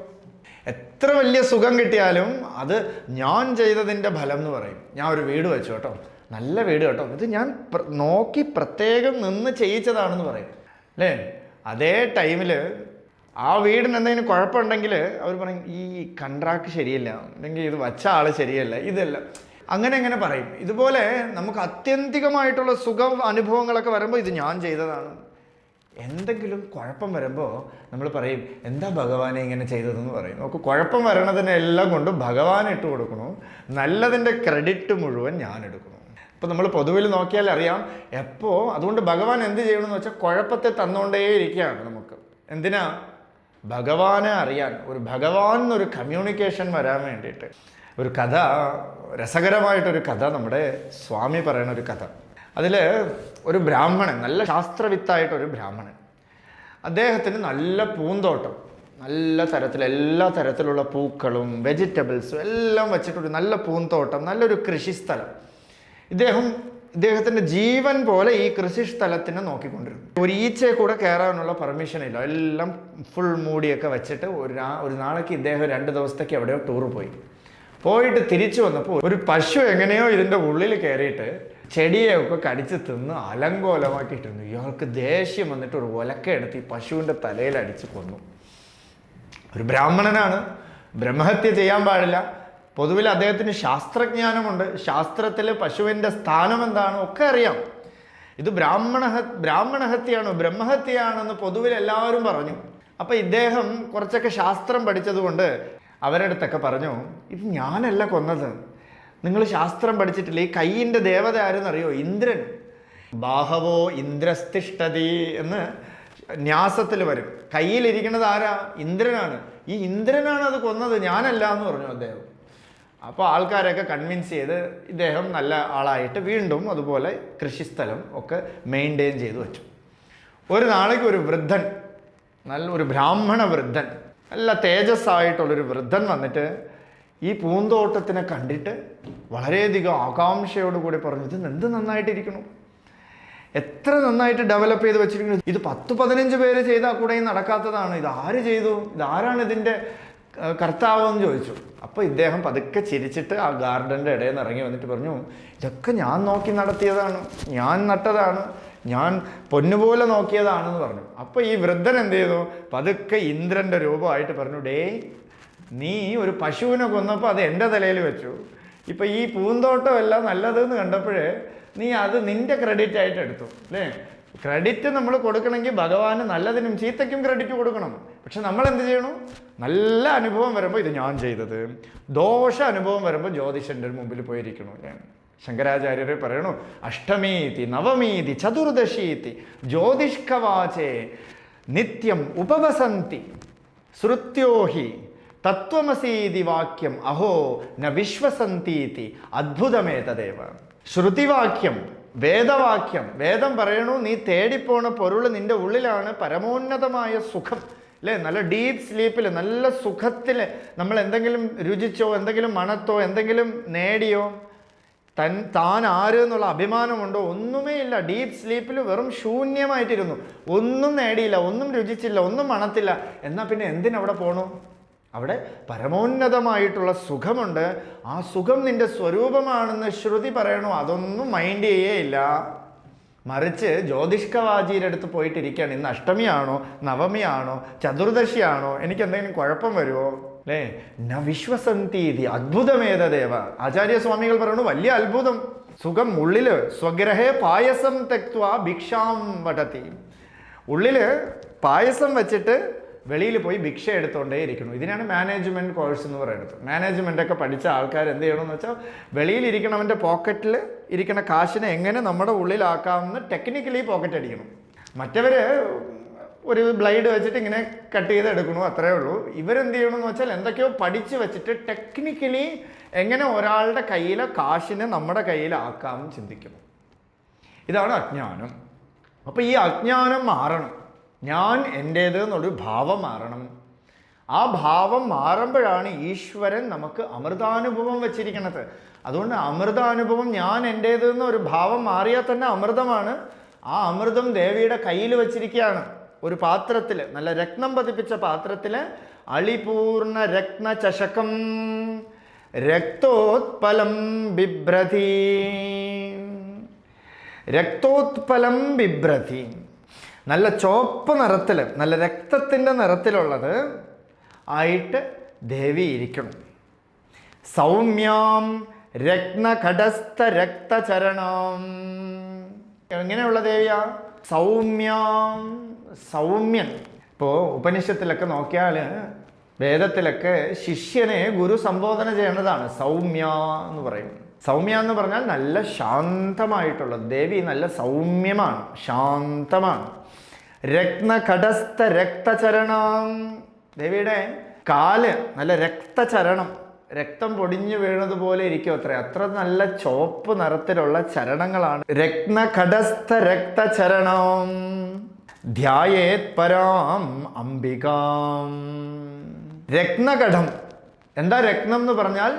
എത്ര വലിയ സുഖം കിട്ടിയാലും അത് ഞാൻ ചെയ്തതിൻ്റെ ഫലം എന്ന് പറയും. ഞാൻ ഒരു വീട് വെച്ചു കേട്ടോ, നല്ല വീട് കേട്ടോ, ഇത് ഞാൻ നോക്കി പ്രത്യേകം നിന്ന് ചെയ്യിച്ചതാണെന്ന് പറയും അല്ലേ? അതേ ടൈമിൽ ആ വീടിന് എന്തെങ്കിലും കുഴപ്പമുണ്ടെങ്കിൽ അവർ പറയും ഈ കൺട്രാക്ട് ശരിയല്ല, അല്ലെങ്കിൽ ഇത് വച്ച ആൾ ശരിയല്ല, ഇതല്ല, അങ്ങനെ പറയും. ഇതുപോലെ നമുക്ക് ആത്യന്തികമായിട്ടുള്ള സുഖ അനുഭവങ്ങളൊക്കെ വരുമ്പോൾ ഇത് ഞാൻ ചെയ്തതാണ്. എന്തെങ്കിലും കുഴപ്പം വരുമ്പോൾ നമ്മൾ പറയും എന്താ ഭഗവാനെ ഇങ്ങനെ ചെയ്തതെന്ന് പറയും. നമുക്ക് കുഴപ്പം വരണതിനെല്ലാം കൊണ്ടും ഭഗവാൻ ഇട്ട് കൊടുക്കണു, നല്ലതിൻ്റെ ക്രെഡിറ്റ് മുഴുവൻ ഞാൻ എടുക്കണം. ഇപ്പോൾ നമ്മൾ പൊതുവിൽ നോക്കിയാൽ അറിയാം എപ്പോൾ. അതുകൊണ്ട് ഭഗവാൻ എന്ത് ചെയ്യണമെന്ന് വെച്ചാൽ കുഴപ്പത്തെ തന്നുകൊണ്ടേ ഇരിക്കുകയാണ് നമുക്ക്. എന്തിനാ? ഭഗവാനെ അറിയാൻ, ഒരു ഭഗവാൻ എന്നൊരു കമ്മ്യൂണിക്കേഷൻ വരാൻ വേണ്ടിയിട്ട്. ഒരു കഥ, രസകരമായിട്ടൊരു കഥ നമ്മുടെ സ്വാമി പറയുന്ന ഒരു കഥ. അതിൽ ഒരു ബ്രാഹ്മണൻ, നല്ല ശാസ്ത്രവിത്തായിട്ടൊരു ബ്രാഹ്മണൻ, അദ്ദേഹത്തിന് നല്ല പൂന്തോട്ടം, നല്ല എല്ലാ തരത്തിലുള്ള പൂക്കളും വെജിറ്റബിൾസും എല്ലാം വെച്ചിട്ടൊരു നല്ല പൂന്തോട്ടം, നല്ലൊരു കൃഷിസ്ഥലം. ഇദ്ദേഹത്തിൻ്റെ ജീവൻ പോലെ ഈ കൃഷിസ്ഥലത്തിനെ നോക്കിക്കൊണ്ടിരുന്നു. ഒരു ഈച്ചയെ കൂടെ കയറാനുള്ള പെർമിഷൻ ഇല്ല, എല്ലാം ഫുൾ മൂടിയൊക്കെ വെച്ചിട്ട് ഒരു നാളേക്ക് ഇദ്ദേഹം 2 ദിവസത്തേക്ക് എവിടെയോ ടൂർ പോയിട്ട് തിരിച്ചു വന്നപ്പോൾ ഒരു പശു എങ്ങനെയോ ഇതിൻ്റെ ഉള്ളിൽ കയറിയിട്ട് ചെടിയൊക്കെ കടിച്ച് തിന്ന് അലങ്കോലമാക്കിയിട്ടിരുന്നു. ഇയാൾക്ക് ദേഷ്യം വന്നിട്ട് ഒരു ഒലക്ക എടുത്ത് ഈ പശുവിൻ്റെ തലയിൽ അടിച്ച് കൊന്നു. ഒരു ബ്രാഹ്മണനാണ്, ബ്രഹ്മഹത്യ ചെയ്യാൻ പാടില്ല. പൊതുവിൽ അദ്ദേഹത്തിന് ശാസ്ത്രജ്ഞാനമുണ്ട്, ശാസ്ത്രത്തിൽ പശുവിൻ്റെ സ്ഥാനം എന്താണ് ഒക്കെ അറിയാം. ഇത് ബ്രാഹ്മണഹത്യയാണോ ബ്രഹ്മഹത്യയാണെന്ന് പൊതുവിൽ എല്ലാവരും പറഞ്ഞു. അപ്പം ഇദ്ദേഹം കുറച്ചൊക്കെ ശാസ്ത്രം പഠിച്ചതുകൊണ്ട് അവരുടെ അടുത്തൊക്കെ പറഞ്ഞു, ഇത് ഞാനല്ല കൊന്നത്, നിങ്ങൾ ശാസ്ത്രം പഠിച്ചിട്ടില്ല, ഈ കൈയിൻ്റെ ദേവത ആരെന്നറിയോ? ഇന്ദ്രൻ. ബാഹവോ ഇന്ദ്രസ്തിഷ്ഠതി എന്ന് ന്യാസത്തിൽ വരും. കയ്യിലിരിക്കുന്നത് ആരാ? ഇന്ദ്രനാണ്. ഈ ഇന്ദ്രനാണ് അത് കൊന്നത്, ഞാനല്ല എന്ന് പറഞ്ഞു അദ്ദേഹം. അപ്പോൾ ആൾക്കാരെയൊക്കെ കൺവിൻസ് ചെയ്ത് ഇദ്ദേഹം നല്ല ആളായിട്ട് വീണ്ടും അതുപോലെ കൃഷിസ്ഥലം ഒക്കെ മെയിൻറ്റെയിൻ ചെയ്ത് വെച്ചു. ഒരു നാളേക്ക് ഒരു വൃദ്ധൻ, നല്ലൊരു ബ്രാഹ്മണ വൃദ്ധൻ, നല്ല തേജസ്സായിട്ടുള്ളൊരു വൃദ്ധൻ വന്നിട്ട് ഈ പൂന്തോട്ടത്തിനെ കണ്ടിട്ട് വളരെയധികം ആകാംക്ഷയോടുകൂടി പറഞ്ഞു, ഇത് എന്ത് നന്നായിട്ടിരിക്കണം, എത്ര നന്നായിട്ട് ഡെവലപ്പ് ചെയ്ത് വെച്ചിരിക്കുന്നു, ഇത് 10-15 പേര് ചെയ്താൽ കൂടെ നടക്കാത്തതാണ്, ഇത് ആര് ചെയ്തു, ഇതാരാണ് ഇതിൻ്റെ കർത്താവ് എന്ന് ചോദിച്ചു. അപ്പോൾ ഇദ്ദേഹം പതുക്കെ ചിരിച്ചിട്ട് ആ ഗാർഡൻ്റെ ഇടയിൽ നിന്ന് ഇറങ്ങി വന്നിട്ട് പറഞ്ഞു, ഇതൊക്കെ ഞാൻ നോക്കി നടത്തിയതാണ്, ഞാൻ നട്ടതാണ്, ഞാൻ പൊന്നുപോലെ നോക്കിയതാണെന്ന് പറഞ്ഞു. അപ്പോൾ ഈ വൃദ്ധൻ എന്ത് ചെയ്തു? പതുക്കെ ഇന്ദ്രൻ്റെ രൂപമായിട്ട് പറഞ്ഞു, ഡേ നീ ഒരു പശുവിനെ കൊന്നപ്പോൾ അത് എൻ്റെ തലയിൽ വെച്ചു, ഇപ്പം ഈ പൂന്തോട്ടം എല്ലാം നല്ലതെന്ന് കണ്ടപ്പോഴേ നീ അത് നിൻ്റെ ക്രെഡിറ്റ് ആയിട്ട് എടുത്തു അല്ലേ? ക്രെഡിറ്റ് നമ്മൾ കൊടുക്കണമെങ്കിൽ ഭഗവാന് നല്ലതിനും ചീത്തയ്ക്കും ക്രെഡിറ്റ് കൊടുക്കണം. പക്ഷെ നമ്മൾ എന്ത് ചെയ്യണം? നല്ല അനുഭവം വരുമ്പോൾ ഇത് ഞാൻ ചെയ്തത്, ദോഷ അനുഭവം വരുമ്പോൾ ജ്യോതിഷൻ്റെ മുമ്പിൽ പോയിരിക്കണം. ശങ്കരാചാര്യർ പറയണു, അഷ്ടമീതി നവമീതി ചതുർദശീതി ജ്യോതിഷ്കവാചേ നിത്യം ഉപവസന്തി ശ്രുത്യോഹി തത്വമസീതി വാക്യം അഹോ ന വിശ്വസന്തീതി അദ്ഭുതമേതദേവ. ശ്രുതിവാക്യം, വേദവാക്യം, വേദം പറയണു നീ തേടിപ്പോണ പൊരുൾ നിൻ്റെ ഉള്ളിലാണ്, പരമോന്നതമായ സുഖം അല്ലേ? നല്ല ഡീപ്പ് സ്ലീപ്പിൽ, നല്ല സുഖത്തിൽ നമ്മൾ എന്തെങ്കിലും രുചിച്ചോ എന്തെങ്കിലും മണത്തോ എന്തെങ്കിലും നേടിയോ, താൻ ആര് എന്നുള്ള അഭിമാനമുണ്ടോ? ഒന്നുമേ ഇല്ല. ഡീപ്പ് സ്ലീപ്പിൽ വെറും ശൂന്യമായിട്ടിരുന്നു. ഒന്നും നേടിയില്ല, ഒന്നും രുചിച്ചില്ല, ഒന്നും മണത്തില്ല. എന്നാൽ പിന്നെ എന്തിനവിടെ പോണു? അവിടെ പരമോന്നതമായിട്ടുള്ള സുഖമുണ്ട്. ആ സുഖം നിന്റെ സ്വരൂപമാണെന്ന് ശ്രുതി പറയണു. അതൊന്നും മൈൻഡ് ചെയ്യേയില്ല. മറിച്ച് ജ്യോതിഷ്കവാചിയുടെ അടുത്ത് പോയിട്ടിരിക്കുകയാണ്. ഇന്ന് അഷ്ടമിയാണോ, നവമിയാണോ, ചതുർദശിയാണോ, എനിക്ക് എന്തെങ്കിലും കുഴപ്പം വരുമോ? അല്ലേ? ന വിശ്വസന്തീതി അദ്ഭുതമേതദേവ. ആചാര്യസ്വാമികൾ പറയുന്നു, വലിയ അത്ഭുതം. സുഖം ഉള്ളില് സ്വഗ്രഹേ പായസം തെക്വ ഭിക്ഷാം വടത്തി. ഉള്ളില് പായസം വെച്ചിട്ട് വെളിയിൽ പോയി ഭിക്ഷ എടുത്തുകൊണ്ടേ ഇരിക്കണം. ഇതിനാണ് മാനേജ്മെൻറ്റ് കോഴ്സ് എന്ന് പറയുന്നത്. മാനേജ്മെൻ്റൊക്കെ പഠിച്ച ആൾക്കാർ എന്ത് ചെയ്യണമെന്ന് വെച്ചാൽ, വെളിയിലിരിക്കണവൻ്റെ പോക്കറ്റിൽ ഇരിക്കുന്ന കാശിനെ എങ്ങനെ നമ്മുടെ ഉള്ളിലാക്കാമെന്ന് ടെക്നിക്കലി പോക്കറ്റ് അടിക്കണം. മറ്റവർ ഒരു ബ്ലൈഡ് വെച്ചിട്ട് ഇങ്ങനെ കട്ട് ചെയ്ത് എടുക്കണു, അത്രയേ ഉള്ളൂ. ഇവരെന്ത് ചെയ്യണമെന്ന് വെച്ചാൽ എന്തൊക്കെയോ പഠിച്ച് വെച്ചിട്ട് ടെക്നിക്കലി എങ്ങനെ ഒരാളുടെ കയ്യിലെ കാശിനെ നമ്മുടെ കയ്യിലാക്കാമെന്ന് ചിന്തിക്കണം. ഇതാണ് അജ്ഞാനം. അപ്പോൾ ഈ അജ്ഞാനം മാറണം. ഞാൻ എൻ്റേത് എന്നുള്ളൊരു ഭാവം മാറണം. ആ ഭാവം മാറുമ്പോഴാണ് ഈശ്വരൻ നമുക്ക് അമൃതാനുഭവം വെച്ചിരിക്കുന്നത്. അതുകൊണ്ട് അമൃതാനുഭവം ഞാൻ എൻ്റേത് എന്നൊരു ഭാവം മാറിയാൽ തന്നെ അമൃതമാണ്. ആ അമൃതം ദേവിയുടെ കയ്യിൽ വെച്ചിരിക്കുകയാണ്. ഒരു പാത്രത്തിൽ, നല്ല രത്നം പതിപ്പിച്ച പാത്രത്തിൽ അളിപൂർണ രത്ന ചഷകം രക്തോത്പലം ബിഭ്രതി. രക്തോത്പലം ബിഭ്രതി, നല്ല ചുവപ്പ് നിറത്തിൽ, നല്ല രക്തത്തിൻ്റെ നിറത്തിലുള്ളത് ആയിട്ട് ദേവി ഇരിക്കണം. സൗമ്യാം രത്നഘടസ്ഥ രക്തചരണം. എങ്ങനെയുള്ള ദേവിയാ? സൗമ്യാം, സൗമ്യൻ. ഇപ്പോൾ ഉപനിഷത്തിലൊക്കെ നോക്കിയാൽ, വേദത്തിലൊക്കെ ശിഷ്യനെ ഗുരു സംബോധന ചെയ്യേണ്ടതാണ് സൗമ്യ എന്ന് പറയും. സൗമ്യ എന്ന് പറഞ്ഞാൽ നല്ല ശാന്തമായിട്ടുള്ളത്. ദേവി നല്ല സൗമ്യമാണ്, ശാന്തമാണ്. രത്നഘടസ്ഥ രക്തചരണം. ദേവിയുടെ കാല് നല്ല രക്തചരണം, രക്തം പൊടിഞ്ഞു വീണതുപോലെ ഇരിക്കും അത്ര. അത്ര നല്ല ചുവപ്പ് നിറത്തിലുള്ള ചരണങ്ങളാണ്. രത്നഘടസ്ഥ രക്തചരണം ധ്യായേത് പരാം അംബികാം. രത്നഘടം. എന്താ രത്നം എന്ന് പറഞ്ഞാൽ?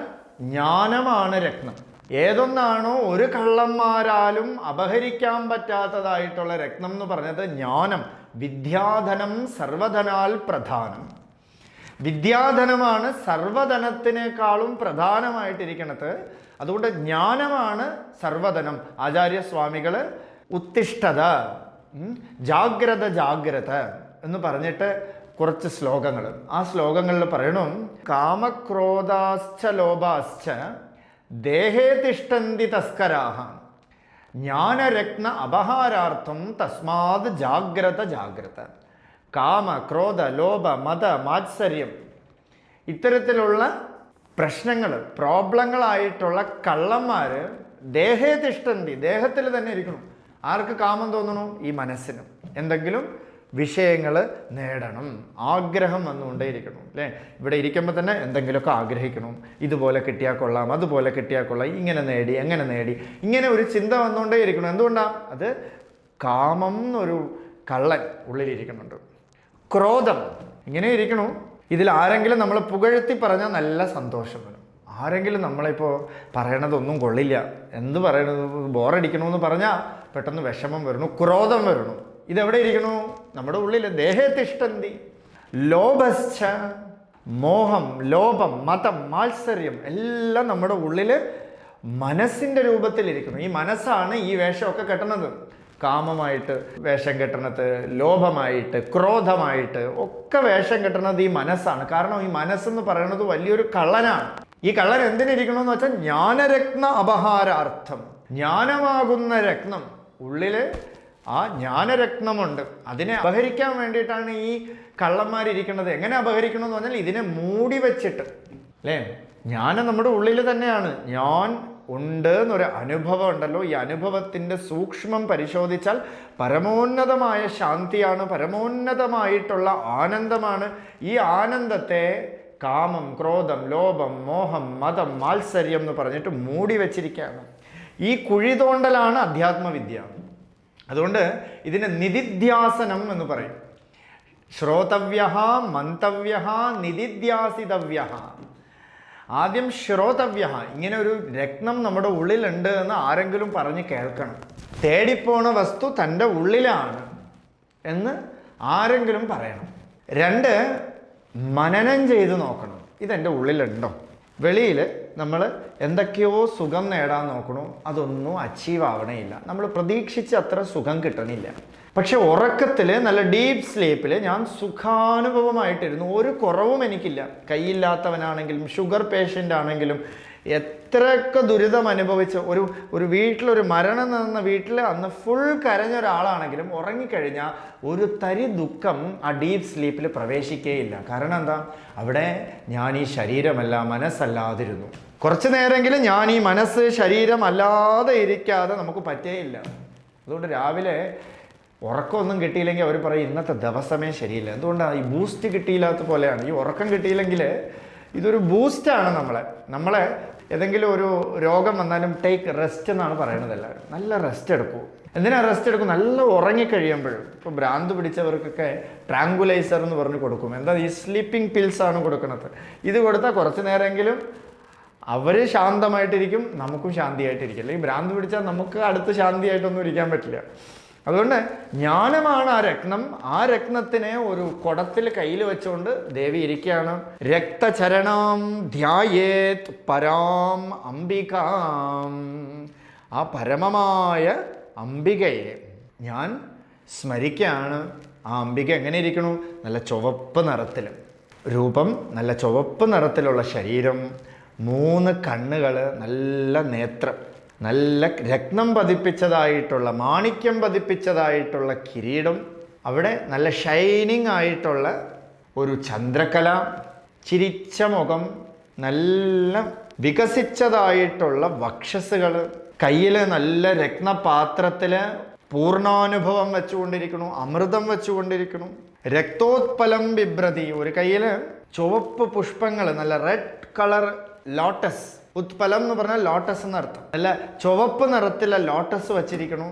ജ്ഞാനമാണ് രത്നം. ഏതൊന്നാണോ ഒരു കള്ളന്മാരാലും അപഹരിക്കാൻ പറ്റാത്തതായിട്ടുള്ള രത്നം എന്ന് പറഞ്ഞത് ജ്ഞാനം. വിദ്യാധനം സർവധനാൽ പ്രധാനം. വിദ്യാധനമാണ് സർവധനത്തിനേക്കാളും പ്രധാനമായിട്ടിരിക്കുന്നത്. അതുകൊണ്ട് ജ്ഞാനമാണ് സർവധനം. ആചാര്യസ്വാമികൾ ഉത്തിഷ്ഠത, ജാഗ്രത ജാഗ്രത എന്ന് പറഞ്ഞിട്ട് കുറച്ച് ശ്ലോകങ്ങൾ, ആ ശ്ലോകങ്ങളിൽ പറയണം, കാമക്രോധാശ്ച ലോഭാശ്ച ദേഹേ തിഷ്ഠന്തി തസ്കരാഹ ജ്ഞാനരത്ന അപഹാരാർത്ഥം തസ്മാത് ജാഗ്രത ജാഗ്രത. കാമ, ക്രോധ, ലോഭ, മത, മാത്സര്യം ഇത്തരത്തിലുള്ള പ്രശ്നങ്ങൾ, പ്രോബ്ലങ്ങളായിട്ടുള്ള കള്ളന്മാർ ദേഹേ തിഷ്ഠന്തി, ദേഹത്തിൽ തന്നെ ഇരിക്കണം. ആർക്ക് കാമം തോന്നണു? ഈ മനസ്സിനും എന്തെങ്കിലും വിഷയങ്ങൾ നേടണം, ആഗ്രഹം വന്നുകൊണ്ടേയിരിക്കണം. അല്ലേ? ഇവിടെ ഇരിക്കുമ്പോൾ തന്നെ എന്തെങ്കിലുമൊക്കെ ആഗ്രഹിക്കണം. ഇതുപോലെ കിട്ടിയാൽ കൊള്ളാം, അതുപോലെ കിട്ടിയാൽ കൊള്ളാം, ഇങ്ങനെ നേടി, എങ്ങനെ നേടി, ഇങ്ങനെ ഒരു ചിന്ത വന്നുകൊണ്ടേയിരിക്കണം. എന്തുകൊണ്ടാണ്? അത് കാമം എന്നൊരു കള്ളൻ ഉള്ളിലിരിക്കുന്നുണ്ട്. ക്രോധം ഇങ്ങനെ ഇരിക്കണു. ഇതിൽ ആരെങ്കിലും നമ്മൾ പുകഴ്ത്തി പറഞ്ഞാൽ നല്ല സന്തോഷം വരും. ആരെങ്കിലും നമ്മളിപ്പോൾ പറയണതൊന്നും കൊള്ളില്ല, എന്ത് പറയണത്, ബോറടിക്കണമെന്ന് പറഞ്ഞാൽ പെട്ടെന്ന് വിഷമം വരണു, ക്രോധം വരണു. ഇതെവിടെ ഇരിക്കണു? നമ്മുടെ ഉള്ളിൽ. ദേഹേ തിഷ്ഠന്തി. ലോഭശ്ച, മോഹം, ലോഭം, മതം, മാത്സര്യം എല്ലാം നമ്മുടെ ഉള്ളിൽ മനസ്സിൻ്റെ രൂപത്തിലിരിക്കുന്നു. ഈ മനസ്സാണ് ഈ വേഷമൊക്കെ കെട്ടണത്. കാമമായിട്ട് വേഷം കെട്ടണത്, ലോഭമായിട്ട്, ക്രോധമായിട്ട് ഒക്കെ വേഷം കെട്ടണത് ഈ മനസ്സാണ്. കാരണം ഈ മനസ്സെന്ന് പറയുന്നത് വലിയൊരു കള്ളനാണ്. ഈ കള്ളൻ എന്തിനിരിക്കണമെന്ന് വെച്ചാൽ ജ്ഞാനരത്ന അപഹാരാർത്ഥം. ജ്ഞാനമാകുന്ന രത്നം ഉള്ളിൽ, ആ ജ്ഞാനരത്നമുണ്ട്. അതിനെ അപഹരിക്കാൻ വേണ്ടിയിട്ടാണ് ഈ കള്ളന്മാരിയ്ക്കുന്നത്. എങ്ങനെ അപഹരിക്കണമെന്ന് പറഞ്ഞാൽ ഇതിനെ മൂടി വെച്ചിട്ട്. അല്ലേ? ജ്ഞാനം നമ്മുടെ ഉള്ളിൽ തന്നെയാണ്. ഞാൻ ഉണ്ട് എന്നൊരു അനുഭവം ഉണ്ടല്ലോ. ഈ അനുഭവത്തിൻ്റെ സൂക്ഷ്മം പരിശോധിച്ചാൽ പരമോന്നതമായ ശാന്തിയാണ്, പരമോന്നതമായിട്ടുള്ള ആനന്ദമാണ്. ഈ ആനന്ദത്തെ കാമം, ക്രോധം, ലോഭം, മോഹം, മതം, മാത്സര്യം എന്ന് പറഞ്ഞിട്ട് മൂടി വെച്ചിരിക്കുകയാണ്. ഈ കുഴി തോണ്ടലാണ് അധ്യാത്മവിദ്യ. അതുകൊണ്ട് ഇതിന് നിധിധ്യാസനം എന്ന് പറയും. ശ്രോതവ്യ, മന്തവ്യ, നിധിധ്യാസിതവ്യ. ആദ്യം ശ്രോതവ്യ, ഇങ്ങനെ ഒരു രത്നം നമ്മുടെ ഉള്ളിലുണ്ട് എന്ന് ആരെങ്കിലും പറഞ്ഞ് കേൾക്കണം. തേടിപ്പോണ വസ്തു തൻ്റെ ഉള്ളിലാണ് എന്ന് ആരെങ്കിലും പറയണം. 2, മനനം ചെയ്ത് നോക്കണം. ഇതെൻ്റെ ഉള്ളിലുണ്ടോ? വെളിയിൽ നമ്മൾ എന്തൊക്കെയോ സുഖം നേടാൻ നോക്കണു, അതൊന്നും അച്ചീവ് ആവണേയില്ല. നമ്മൾ പ്രതീക്ഷിച്ച അത്ര സുഖം കിട്ടണില്ല. പക്ഷെ ഉറക്കത്തിൽ നല്ല ഡീപ്പ് സ്ലീപ്പിൽ ഞാൻ സുഖാനുഭവമായിട്ടിരുന്നു, ഒരു കുറവും എനിക്കില്ല. കൈയില്ലാത്തവനാണെങ്കിലും ഷുഗർ പേഷ്യൻ്റ് ആണെങ്കിലും എത്രയൊക്കെ ദുരിതം അനുഭവിച്ച് ഒരു വീട്ടിലൊരു മരണം നടന്ന വീട്ടിൽ അന്ന് ഫുൾ കരഞ്ഞ ഒരാളാണെങ്കിലും ഉറങ്ങിക്കഴിഞ്ഞാൽ ഒരു തരി ദുഃഖം ആ ഡീപ്പ് സ്ലീപ്പിൽ പ്രവേശിക്കുകയില്ല. കാരണം എന്താ? അവിടെ ഞാൻ ഈ ശരീരമല്ല മനസ്സല്ലാതിരുന്നു. കുറച്ച് നേരമെങ്കിലും ഞാൻ ഈ മനസ്സ് ശരീരം അല്ലാതെ ഇരിക്കാതെ നമുക്ക് പറ്റേയില്ല. അതുകൊണ്ട് രാവിലെ ഉറക്കമൊന്നും കിട്ടിയില്ലെങ്കിൽ അവർ പറയും ഇന്നത്തെ ദിവസമേ ശരിയില്ല. എന്തുകൊണ്ടാണ്? ഈ ബൂസ്റ്റ് കിട്ടിയില്ലാത്ത പോലെയാണ്. ഈ ഉറക്കം കിട്ടിയില്ലെങ്കിൽ ഇതൊരു ബൂസ്റ്റാണ്. നമ്മളെ ഏതെങ്കിലും ഒരു രോഗം വന്നാലും ടേക്ക് റെസ്റ്റ് എന്നാണ് പറയണത് എല്ലാവരും. നല്ല റെസ്റ്റ് എടുക്കൂ. എന്തിനാ റെസ്റ്റ് എടുക്കും? നല്ല ഉറങ്ങിക്കഴിയുമ്പോഴും. ഇപ്പോൾ ഭ്രാന്ത് പിടിച്ചവർക്കൊക്കെ ട്രാങ്കുലൈസർ എന്ന് പറഞ്ഞ് കൊടുക്കും. എന്താ? ഈ സ്ലീപ്പിംഗ് പിൽസാണ് കൊടുക്കുന്നത്. ഇത് കൊടുത്താൽ കുറച്ച് നേരമെങ്കിലും അവർ ശാന്തമായിട്ടിരിക്കും, നമുക്കും ശാന്തിയായിട്ടിരിക്കും. അല്ലെങ്കിൽ ഭ്രാന്ത് പിടിച്ചാൽ നമുക്ക് അടുത്ത് ശാന്തിയായിട്ടൊന്നും ഇരിക്കാൻ പറ്റില്ല. അതുകൊണ്ട് ജ്ഞാനമാണ് ആ രത്നം. ആ രത്നത്തിനെ ഒരു കുടത്തിൽ കയ്യിൽ വെച്ചുകൊണ്ട് ദേവി ഇരിക്കുകയാണ്. രക്തചരണം ധ്യായേത് പരാം അംബികാം. ആ പരമമായ അംബികയെ ഞാൻ സ്മരിക്കുകയാണ്. ആ അംബിക എങ്ങനെ ഇരിക്കണു? നല്ല ചുവപ്പ് നിറത്തിൽ രൂപം, നല്ല ചുവപ്പ് നിറത്തിലുള്ള ശരീരം, 3 കണ്ണുകൾ, നല്ല നേത്രം, നല്ല രത്നം പതിപ്പിച്ചതായിട്ടുള്ള മാണിക്യം പതിപ്പിച്ചതായിട്ടുള്ള കിരീടം, അവിടെ നല്ല ഷൈനിങ് ആയിട്ടുള്ള ഒരു ചന്ദ്രക്കല, ചിരിച്ച മുഖം, നല്ല വികസിച്ചതായിട്ടുള്ള വക്ഷസ്സുകൾ, കയ്യിൽ നല്ല രത്നപാത്രത്തിൽ പൂർണ്ണാനുഭവം വെച്ചുകൊണ്ടിരിക്കണു, അമൃതം വെച്ചുകൊണ്ടിരിക്കണു. രക്തോത്പലം ബിഭ്രതി, ഒരു കയ്യിൽ ചുവപ്പ് പുഷ്പങ്ങൾ, നല്ല റെഡ് കളർ ലോട്ടസ്. ഉത്പലം എന്ന് പറഞ്ഞാൽ ലോട്ടസ് എന്നർത്ഥം. നല്ല ചുവപ്പ് നിറത്തിലെ ലോട്ടസ് വച്ചിരിക്കണു.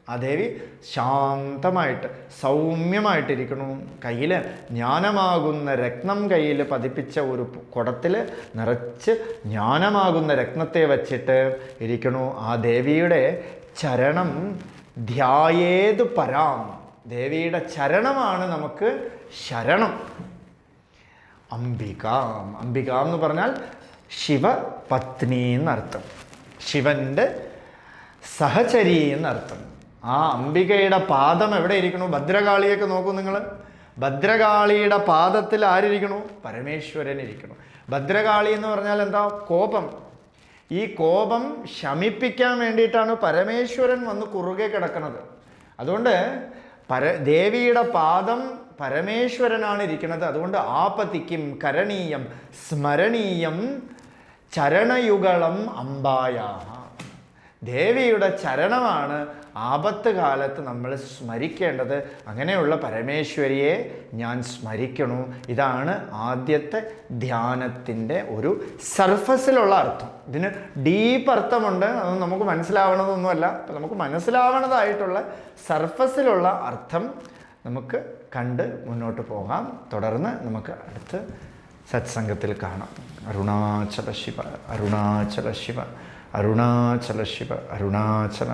ആ ദേവി ശാന്തമായിട്ട് സൗമ്യമായിട്ടിരിക്കണു. കയ്യിൽ ജ്ഞാനമാകുന്ന രത്നം കയ്യിൽ പതിപ്പിച്ച ഒരു കുടത്തിൽ നിറച്ച് ജ്ഞാനമാകുന്ന രത്നത്തെ വച്ചിട്ട് ഇരിക്കണു. ആ ദേവിയുടെ ചരണം ധ്യായേത് പരാം. ദേവിയുടെ ചരണമാണ് നമുക്ക് ശരണം. അംബികാം. അംബികാം എന്ന് പറഞ്ഞാൽ ശിവപത്നി എന്നർത്ഥം, ശിവന്റെ സഹചരി എന്നർത്ഥം. ആ അംബികയുടെ പാദം എവിടെ ഇരിക്കണു? ഭദ്രകാളിയൊക്കെ നോക്കൂ നിങ്ങൾ. ഭദ്രകാളിയുടെ പാദത്തിൽ ആരിയ്ക്കണു? പരമേശ്വരൻ ഇരിക്കണു. ഭദ്രകാളി എന്ന് പറഞ്ഞാൽ എന്താ? കോപം. ഈ കോപം ശമിപ്പിക്കാൻ വേണ്ടിയിട്ടാണ് പരമേശ്വരൻ വന്ന് കുറുകെ കിടക്കുന്നത്. അതുകൊണ്ട് ദേവിയുടെ പാദം പരമേശ്വരനാണ് ഇരിക്കുന്നത്. അതുകൊണ്ട് ആപതിക്കും കരണീയം സ്മരണീയം ചരണയുഗളം അംബായാഹ. ദേവിയുടെ ചരണമാണ് ആപത്ത് കാലത്ത് നമ്മൾ സ്മരിക്കേണ്ടത്. അങ്ങനെയുള്ള പരമേശ്വരിയെ ഞാൻ സ്മരിക്കണു. ഇതാണ് ആദ്യത്തെ ധ്യാനത്തിൻ്റെ ഒരു സർഫസിലുള്ള അർത്ഥം. ഇതിന് ഡീപ്പ് അർത്ഥമുണ്ട്, അത് നമുക്ക് മനസ്സിലാവണതൊന്നുമല്ല. അപ്പം നമുക്ക് മനസ്സിലാവണതായിട്ടുള്ള സർഫസിലുള്ള അർത്ഥം നമുക്ക് കണ്ട് മുന്നോട്ട് പോകാം. തുടർന്ന് നമുക്ക് അടുത്ത് സത്സംഗത്തിൽ കാണാം. അരുണാചല ശിവ, അരുണാചല ശിവ, അരുണാചല ശിവ, അരുണാചല.